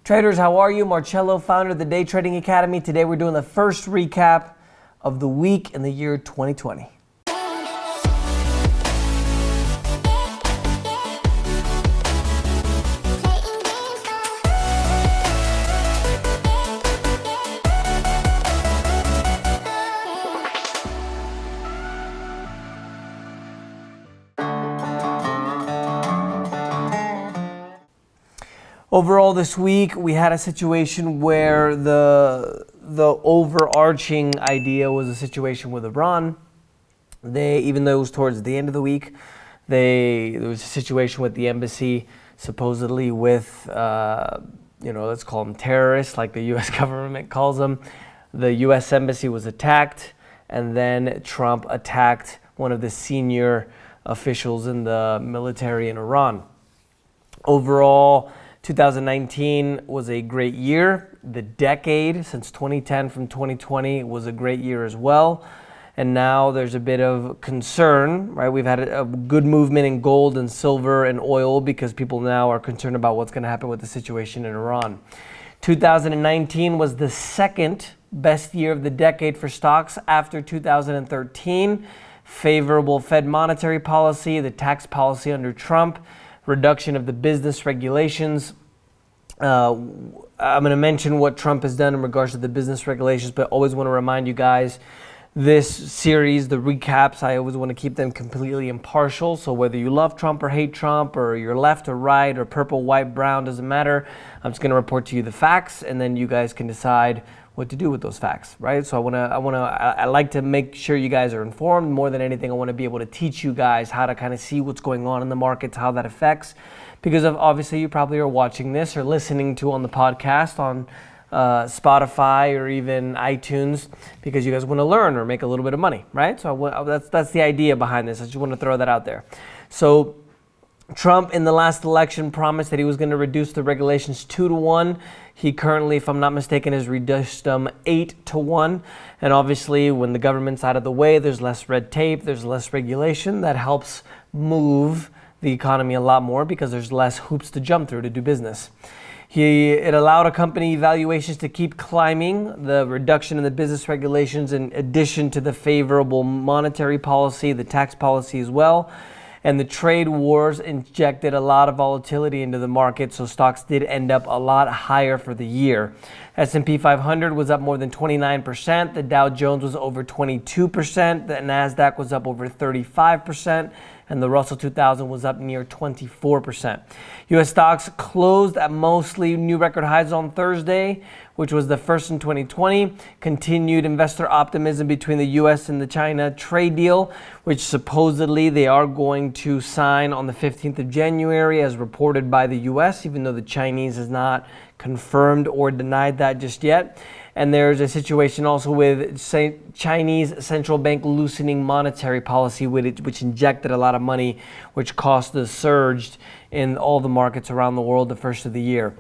Traders, how are you? Marcello, founder of the Day Trading Academy. Today we're doing the first recap of the week in the year 2020. Overall this week, we had a situation where the overarching idea was a situation with Iran. Even though it was towards the end of the week, there was a situation with the embassy, supposedly with, let's call them terrorists, like the U.S. government calls them. The U.S. embassy was attacked, and then Trump attacked one of the senior officials in the military in Iran. Overall, 2019 was a great year. The decade since 2010 from 2020 was a great year as well. And now there's a bit of concern, right? We've had a good movement in gold and silver and oil because people now are concerned about what's going to happen with the situation in Iran. 2019 was the second best year of the decade for stocks after 2013. Favorable Fed monetary policy, the tax policy under Trump, reduction of the business regulations. I'm going to mention what Trump has done in regards to the business regulations, but always want to remind you guys, this series, the recaps, I always want to keep them completely impartial. So whether you love Trump or hate Trump, or you're left or right, or purple, white, brown, doesn't matter. I'm just going to report to you the facts, and then you guys can decide what to do with those facts, right? So I like to make sure you guys are informed. More than anything, I want to be able to teach you guys how to kind of see what's going on in the markets, how that affects, because obviously you probably are watching this or listening to on the podcast on Spotify or even iTunes because you guys want to learn or make a little bit of money, right? So that's the idea behind this. I just want to throw that out there. So Trump in the last election promised that he was going to reduce the regulations 2-1. He currently, if I'm not mistaken, has reduced them 8-1. And obviously, when the government's out of the way, there's less red tape, there's less regulation. That helps move the economy a lot more because there's less hoops to jump through to do business. It allowed a company valuations to keep climbing, the reduction in the business regulations in addition to the favorable monetary policy, the tax policy as well. And the trade wars injected a lot of volatility into the market, so stocks did end up a lot higher for the year. S&P 500 was up more than 29%. The Dow Jones was over 22%. The NASDAQ was up over 35%. And the Russell 2000 was up near 24%. U.S. stocks closed at mostly new record highs on Thursday, which was the first in 2020. Continued investor optimism between the U.S. and the China trade deal, which supposedly they are going to sign on the 15th of January, as reported by the U.S., even though the Chinese has not confirmed or denied that just yet. And there's a situation also with Chinese central bank loosening monetary policy, which injected a lot of money, which caused the surge in all the markets around the world the first of the year.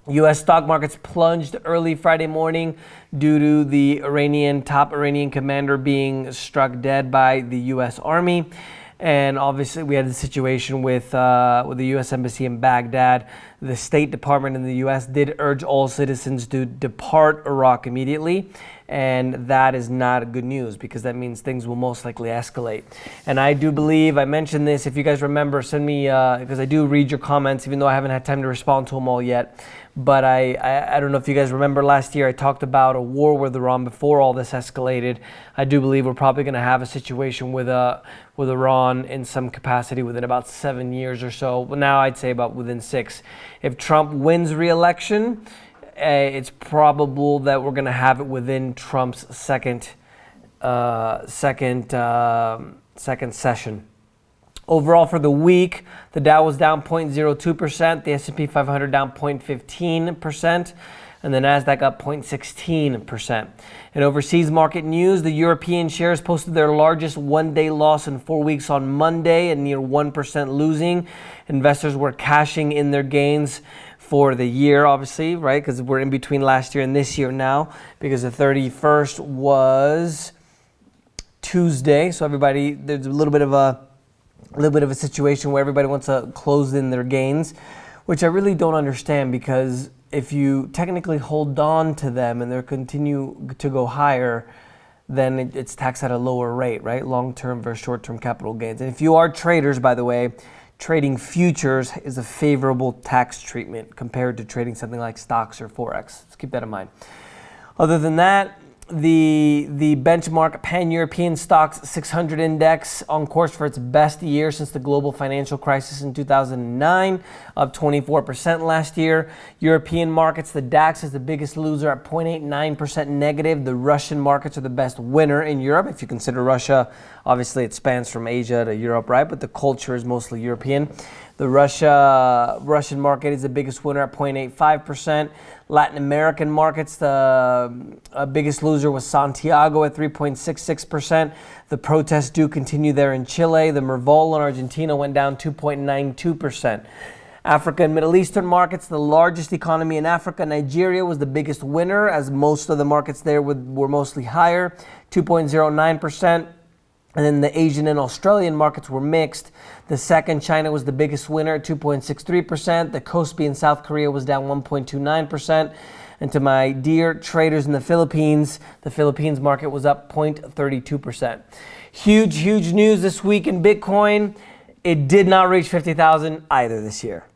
U.S. stock markets plunged early Friday morning due to the top Iranian commander being struck dead by the U.S. Army. And obviously, we had the situation with the U.S. Embassy in Baghdad. The State Department in the U.S. did urge all citizens to depart Iraq immediately. And that is not good news because that means things will most likely escalate. And I do believe, I mentioned this, if you guys remember, send me, because I do read your comments, even though I haven't had time to respond to them all yet. But I don't know if you guys remember last year, I talked about a war with Iran before all this escalated. I do believe we're probably going to have a situation with Iran in some capacity within about 7 years or so. Well, now I'd say about within 6. If Trump wins re-election, it's probable that we're going to have it within Trump's second session. Overall for the week, the Dow was down 0.02%, the S&P 500 down 0.15%, and the NASDAQ up 0.16%. In overseas market news, the European shares posted their largest one-day loss in 4 weeks on Monday, at near 1% losing. Investors were cashing in their gains for the year, obviously, right? Because we're in between last year and this year now, because the 31st was Tuesday. So everybody, there's a little bit of a situation where everybody wants to close in their gains, which I really don't understand, because if you technically hold on to them and they continue to go higher, then it's taxed at a lower rate, right? Long-term versus short-term capital gains. And if you are traders, by the way, trading futures is a favorable tax treatment compared to trading something like stocks or Forex. Let's keep that in mind. Other than that, the benchmark Pan-European Stocks 600 Index on course for its best year since the global financial crisis in 2009, up 24% last year. European markets, the DAX is the biggest loser at 0.89% negative. The Russian markets are the best winner in Europe. If you consider Russia, obviously it spans from Asia to Europe, right? But the culture is mostly European. The Russian market is the biggest winner at 0.85%. Latin American markets, the biggest loser was Santiago at 3.66%. The protests do continue there in Chile. The Merval in Argentina went down 2.92%. Africa and Middle Eastern markets, the largest economy in Africa, Nigeria was the biggest winner, as most of the markets there were mostly higher, 2.09%. And then the Asian and Australian markets were mixed. The second, China was the biggest winner at 2.63%. The Kospi in South Korea was down 1.29%. And to my dear traders in the Philippines market was up 0.32%. Huge news this week in Bitcoin. It did not reach 50,000 either this year.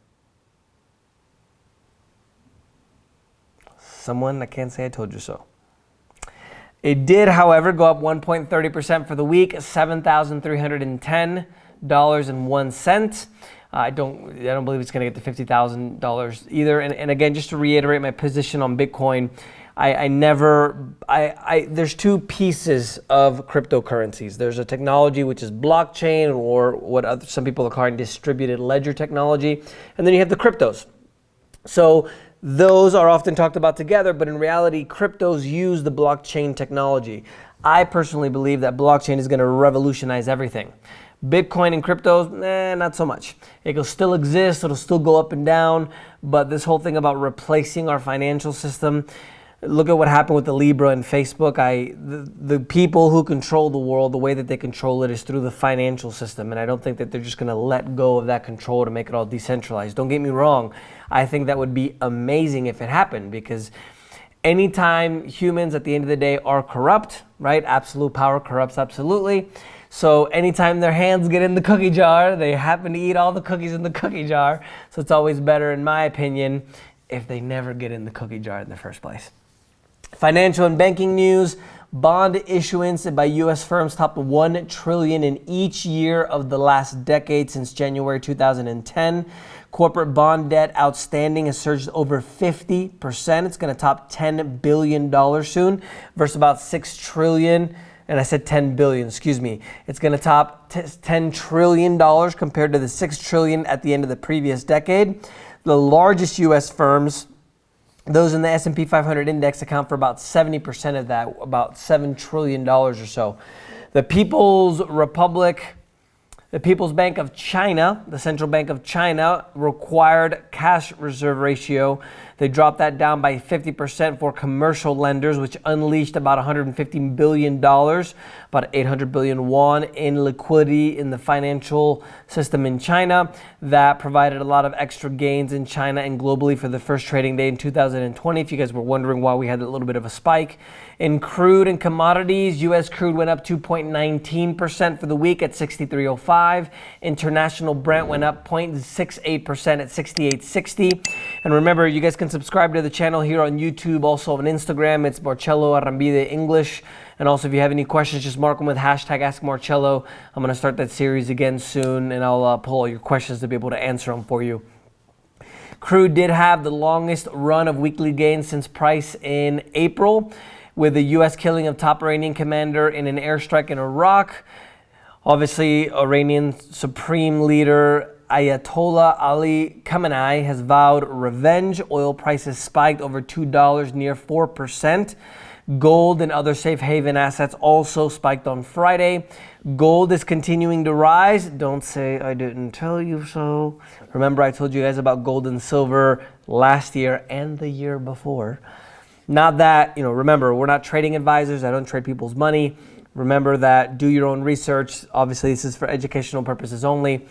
Someone, I can't say I told you so. It did, however, go up 1.30% for the week, $7,310.01. I don't believe it's going to get to $50,000 either. And again, just to reiterate my position on Bitcoin, there's two pieces of cryptocurrencies. There's a technology which is blockchain, or what some people are calling distributed ledger technology, and then you have the cryptos. So those are often talked about together, but in reality, cryptos use the blockchain technology. I personally believe that blockchain is going to revolutionize everything. Bitcoin and cryptos, not so much. It will still exist, it'll still go up and down, but this whole thing about replacing our financial system, look at what happened with the Libra and Facebook. The people who control the world, the way that they control it is through the financial system, and I don't think that they're just going to let go of that control to make it all decentralized. Don't get me wrong. I think that would be amazing if it happened, because anytime humans at the end of the day are corrupt, right? Absolute power corrupts absolutely. So anytime their hands get in the cookie jar, they happen to eat all the cookies in the cookie jar. So it's always better, in my opinion, if they never get in the cookie jar in the first place. Financial and banking news. Bond issuance by U.S. firms topped $1 trillion in each year of the last decade since January 2010. Corporate bond debt outstanding has surged over 50%. It's going to top $10 billion soon versus about $6 trillion. And I said 10 billion, excuse me. It's going to top $10 trillion compared to the $6 trillion at the end of the previous decade. The largest U.S. firms, those in the S&P 500 index, account for about 70% of that, about $7 trillion or so. The People's Bank of China, the Central Bank of China, required cash reserve ratio. They dropped that down by 50% for commercial lenders, which unleashed about $150 billion, about 800 billion won in liquidity in the financial system in China. That provided a lot of extra gains in China and globally for the first trading day in 2020. If you guys were wondering why we had a little bit of a spike. In crude and commodities, U.S. crude went up 2.19% for the week at 63.05. International Brent went up 0.68% at 68.60. And remember, you guys can subscribe to the channel here on YouTube, also on Instagram. It's Marcello Arrambide English. And also, if you have any questions, just mark them with hashtag Ask Marcello. I'm going to start that series again soon, and I'll pull all your questions to be able to answer them for you. Crude did have the longest run of weekly gains since price in April, with the U.S. killing of top Iranian commander in an airstrike in Iraq. Obviously, Iranian Supreme Leader Ayatollah Ali Khamenei has vowed revenge. Oil prices spiked over $2, near 4%. Gold and other safe haven assets also spiked on Friday. Gold is continuing to rise. Don't say I didn't tell you so. Remember, I told you guys about gold and silver last year and the year before. Not that, remember, we're not trading advisors. I don't trade people's money. Remember that, do your own research. Obviously, this is for educational purposes only.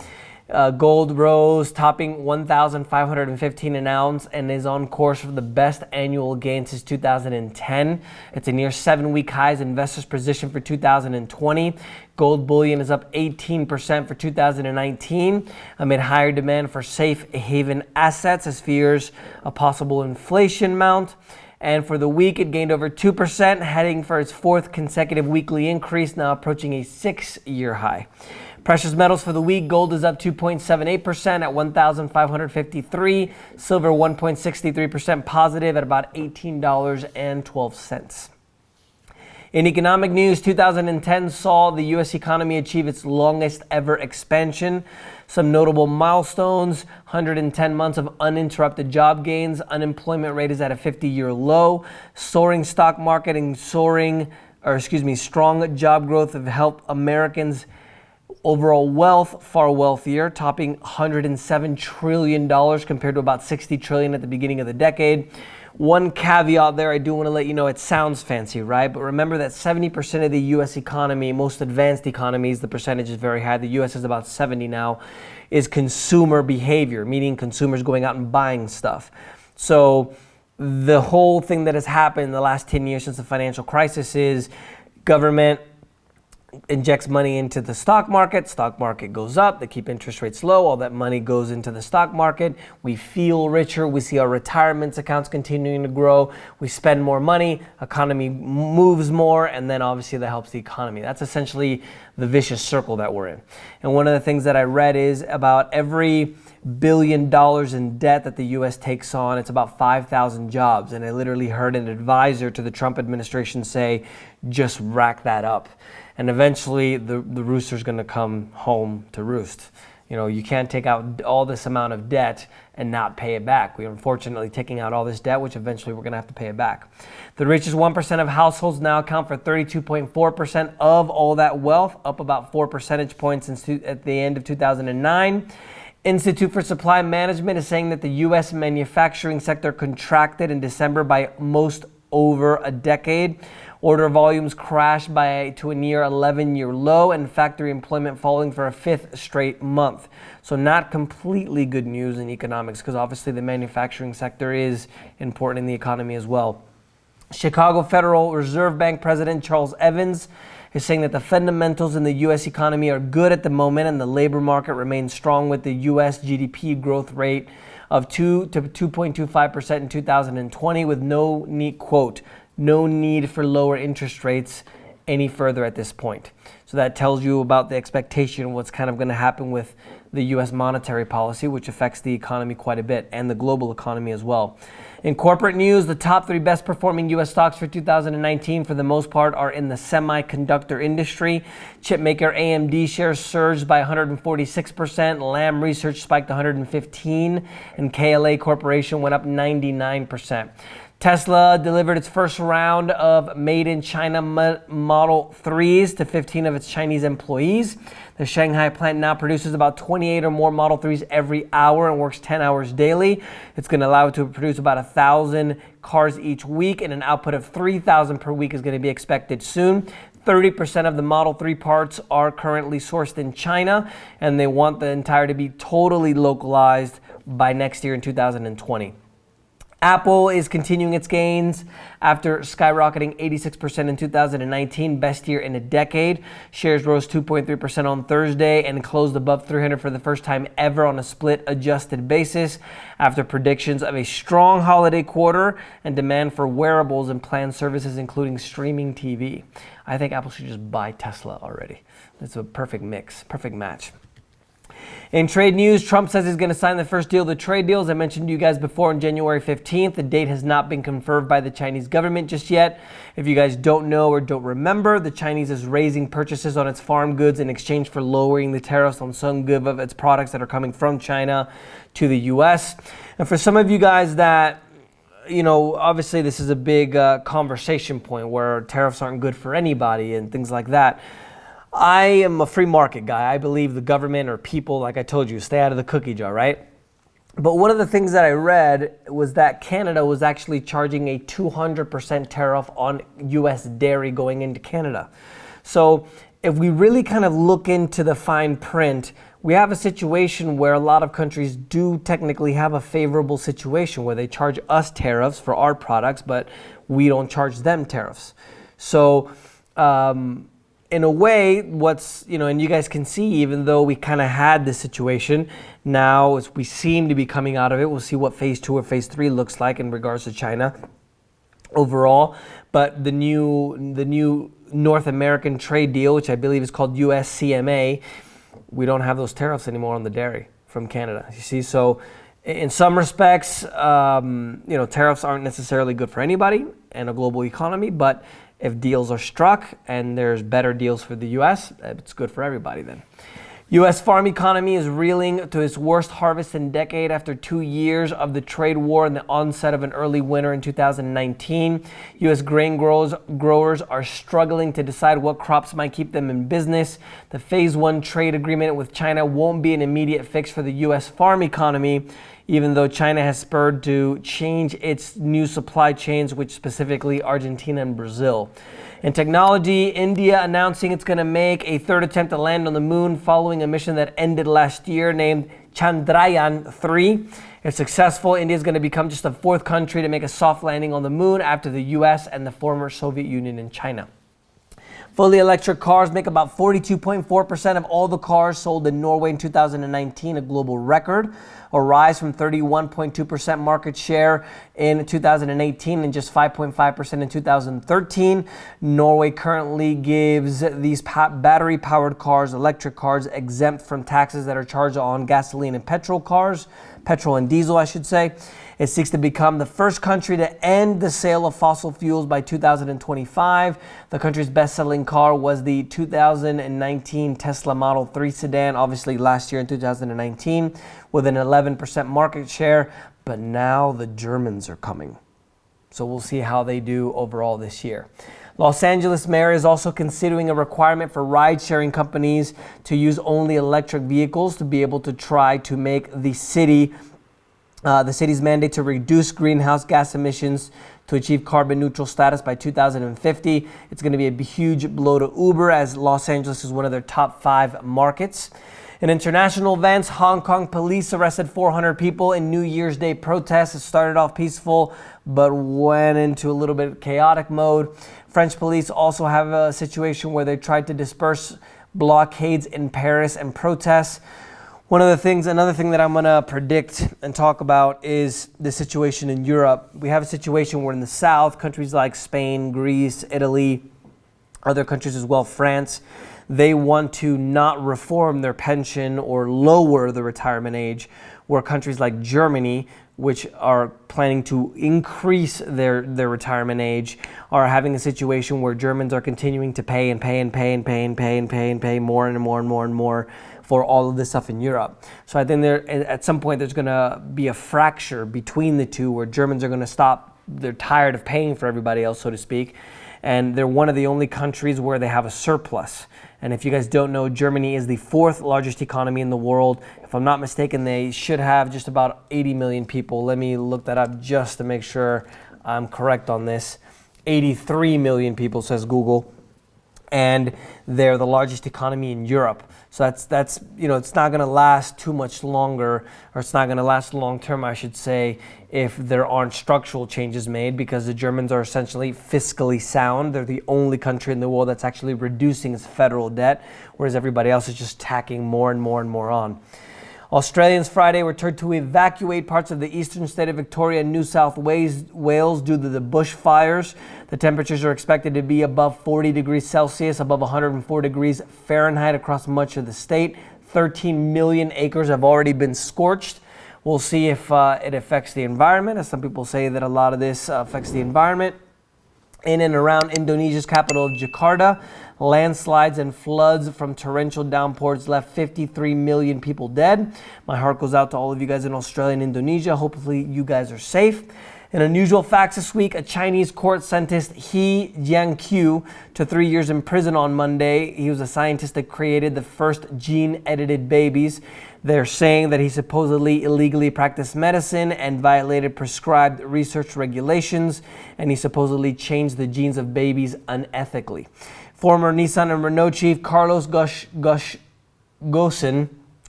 Gold rose, topping 1,515 an ounce, and is on course for the best annual gain since 2010. It's a near 7-week high as investors position for 2020. Gold bullion is up 18% for 2019 amid higher demand for safe haven assets as fears a possible inflation mount. And for the week, it gained over 2%, heading for its 4th consecutive weekly increase, now approaching a 6-year high. Precious metals for the week, gold is up 2.78% at 1,553. Silver 1.63% positive at about $18.12. In economic news, 2010 saw the U.S. economy achieve its longest ever expansion. Some notable milestones: 110 months of uninterrupted job gains, unemployment rate is at a 50-year low, soaring stock market and strong job growth have helped Americans' overall wealth far wealthier, topping $107 trillion compared to about $60 trillion at the beginning of the decade. One caveat there, I do want to let you know, it sounds fancy, right? But remember that 70% of the U.S. economy, most advanced economies, the percentage is very high. The U.S. is about 70 now, is consumer behavior, meaning consumers going out and buying stuff. So the whole thing that has happened in the last 10 years since the financial crisis is government injects money into the stock market goes up, they keep interest rates low, all that money goes into the stock market, we feel richer, we see our retirement accounts continuing to grow, we spend more money, economy moves more, and then obviously that helps the economy. That's essentially the vicious circle that we're in. And one of the things that I read is about every $1 billion in debt that the U.S. takes on, it's about 5,000 jobs. And I literally heard an advisor to the Trump administration say, just rack that up. And eventually the rooster's going to come home to roost. You know, you can't take out all this amount of debt and not pay it back. We are unfortunately taking out all this debt, which eventually we're going to have to pay it back. The richest 1% of households now account for 32.4% of all that wealth, up about 4 percentage points at the end of 2009. Institute for Supply Management is saying that the U.S. manufacturing sector contracted in December by most over a decade. Order volumes crashed to a near 11-year low, and factory employment falling for a 5th straight month. So not completely good news in economics, because obviously the manufacturing sector is important in the economy as well. Chicago Federal Reserve Bank President Charles Evans is saying that the fundamentals in the U.S. economy are good at the moment, and the labor market remains strong with the U.S. GDP growth rate of 2 to 2.25% in 2020, with no need, quote, no need for lower interest rates any further at this point. So that tells you about the expectation of what's kind of going to happen with the U.S. monetary policy, which affects the economy quite a bit, and the global economy as well. In corporate news, the top 3 best performing U.S. stocks for 2019 for the most part are in the semiconductor industry. Chipmaker AMD shares surged by 146%, Lam Research spiked 115%, and KLA Corporation went up 99%. Tesla delivered its first round of made-in-China Model 3s to 15 of its Chinese employees. The Shanghai plant now produces about 28 or more Model 3s every hour and works 10 hours daily. It's going to allow it to produce about 1,000 cars each week, and an output of 3,000 per week is going to be expected soon. 30% of the Model 3 parts are currently sourced in China, and they want the entire to be totally localized by next year in 2020. Apple is continuing its gains after skyrocketing 86% in 2019, best year in a decade. Shares rose 2.3% on Thursday and closed above 300 for the first time ever on a split-adjusted basis after predictions of a strong holiday quarter and demand for wearables and planned services, including streaming TV. I think Apple should just buy Tesla already. It's a perfect mix, perfect match. In trade news, Trump says he's going to sign the first deal of the trade deals I mentioned to you guys before on January 15th. The date has not been confirmed by the Chinese government just yet. If you guys don't know or don't remember, the Chinese is raising purchases on its farm goods in exchange for lowering the tariffs on some good of its products that are coming from China to the U.S. And for some of you guys that, you know, obviously this is a big conversation point where tariffs aren't good for anybody and things like that. I am a free market guy. I believe the government or people, like I told you, stay out of the cookie jar, right? But one of the things that I read was that Canada was actually charging a 200% tariff on U.S. dairy going into Canada. So if we really kind of look into the fine print, we have a situation where a lot of countries do technically have a favorable situation where they charge us tariffs for our products, but we don't charge them tariffs. So in a way, and you guys can see, even though we kind of had this situation, now as we seem to be coming out of it, we'll see what phase 2 or phase 3 looks like in regards to China overall. But the new North American trade deal, which I believe is called USCMA, we don't have those tariffs anymore on the dairy from Canada. You see, so in some respects, tariffs aren't necessarily good for anybody and a global economy, but if deals are struck and there's better deals for the U.S., it's good for everybody then. U.S. farm economy is reeling to its worst harvest in decade after 2 years of the trade war and the onset of an early winter in 2019. U.S. grain growers are struggling to decide what crops might keep them in business. The Phase 1 trade agreement with China won't be an immediate fix for the U.S. farm economy, even though China has spurred to change its new supply chains, which specifically Argentina and Brazil. In technology, India announcing it's going to make a third attempt to land on the moon following a mission that ended last year named Chandrayaan-3. If successful, India is going to become just the 4th country to make a soft landing on the moon after the US and the former Soviet Union and China. Fully electric cars make about 42.4% of all the cars sold in Norway in 2019, a global record, a rise from 31.2% market share in 2018 and just 5.5% in 2013. Norway currently gives these battery-powered cars, electric cars, exempt from taxes that are charged on gasoline and petrol and diesel, I should say. It seeks to become the first country to end the sale of fossil fuels by 2025. The country's best-selling car was the 2019 Tesla Model 3 sedan, obviously last year in 2019, with an 11% market share. But now the Germans are coming. So we'll see how they do overall this year. Los Angeles mayor is also considering a requirement for ride-sharing companies to use only electric vehicles to be able to try to make the city's mandate to reduce greenhouse gas emissions to achieve carbon neutral status by 2050. It's going to be a huge blow to Uber, as Los Angeles is one of their top 5 markets. In international events, Hong Kong police arrested 400 people in New Year's Day protests. It started off peaceful, but went into a little bit chaotic mode. French police also have a situation where they tried to disperse blockades in Paris and protests. Another thing that I'm going to predict and talk about is the situation in Europe. We have a situation where in the south, countries like Spain, Greece, Italy, other countries as well, France, they want to not reform their pension or lower the retirement age, where countries like Germany, which are planning to increase their retirement age, are having a situation where Germans are continuing to pay more and more for all of this stuff in Europe. So I think at some point there's going to be a fracture between the two, where Germans are going to stop. They're tired of paying for everybody else, so to speak, and they're one of the only countries where they have a surplus. And if you guys don't know, Germany is the 4th largest economy in the world. If I'm not mistaken, they should have just about 80 million people. Let me look that up just to make sure I'm correct on this. 83 million people, says Google. And they're the largest economy in Europe. So that's it's not going to last too much longer, or it's not going to last long term, I should say, if there aren't structural changes made, because the Germans are essentially fiscally sound. They're the only country in the world that's actually reducing its federal debt, whereas everybody else is just tacking more and more and more on. Australians Friday were told to evacuate parts of the eastern state of Victoria and New South Wales due to the bushfires. The temperatures are expected to be above 40 degrees Celsius, above 104 degrees Fahrenheit across much of the state. 13 million acres have already been scorched. We'll see if it affects the environment, as some people say that a lot of this affects the environment. In and around Indonesia's capital of Jakarta, landslides and floods from torrential downpours left 53 million people dead. My heart goes out to all of you guys in Australia and Indonesia. Hopefully you guys are safe. In unusual facts this week, a Chinese court sentenced He Jiankui to 3 years in prison on Monday. He was a scientist that created the first gene-edited babies. They're saying that he supposedly illegally practiced medicine and violated prescribed research regulations, and he supposedly changed the genes of babies unethically. Former Nissan and Renault chief Carlos Ghosn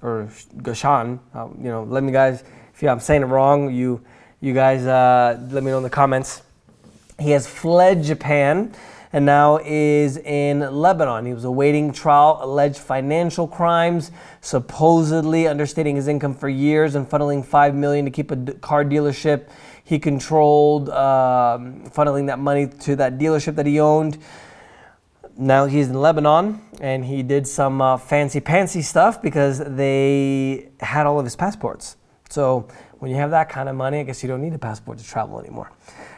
or Gashan. Let me guys, if I'm saying it wrong, you guys let me know in the comments. He has fled Japan and now is in Lebanon. He was awaiting trial, alleged financial crimes, supposedly understating his income for years and funneling $5 million to keep a car dealership he controlled, funneling that money to that dealership that he owned. Now he's in Lebanon, and he did some fancy stuff because they had all of his passports. So when you have that kind of money, I guess you don't need a passport to travel anymore.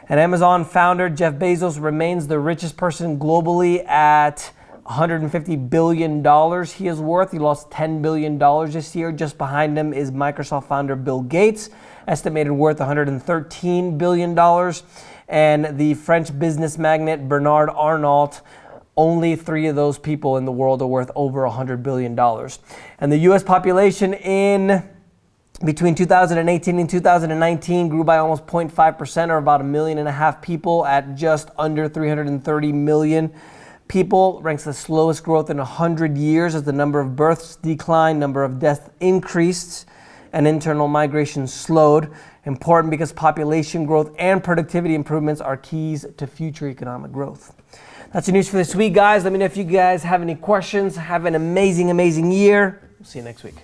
And Amazon founder Jeff Bezos remains the richest person globally at $150 billion he is worth. He lost $10 billion this year. Just behind him is Microsoft founder Bill Gates, estimated worth $113 billion. And the French business magnate Bernard Arnault. Only 3 of those people in the world are worth over $100 billion. And the U.S. population between 2018 and 2019 grew by almost 0.5%, or about 1.5 million people, at just under 330 million people. Ranks the slowest growth in 100 years as the number of births declined, number of deaths increased, and internal migration slowed. Important because population growth and productivity improvements are keys to future economic growth. That's your news for this week, guys. Let me know if you guys have any questions. Have an amazing year. We'll see you next week.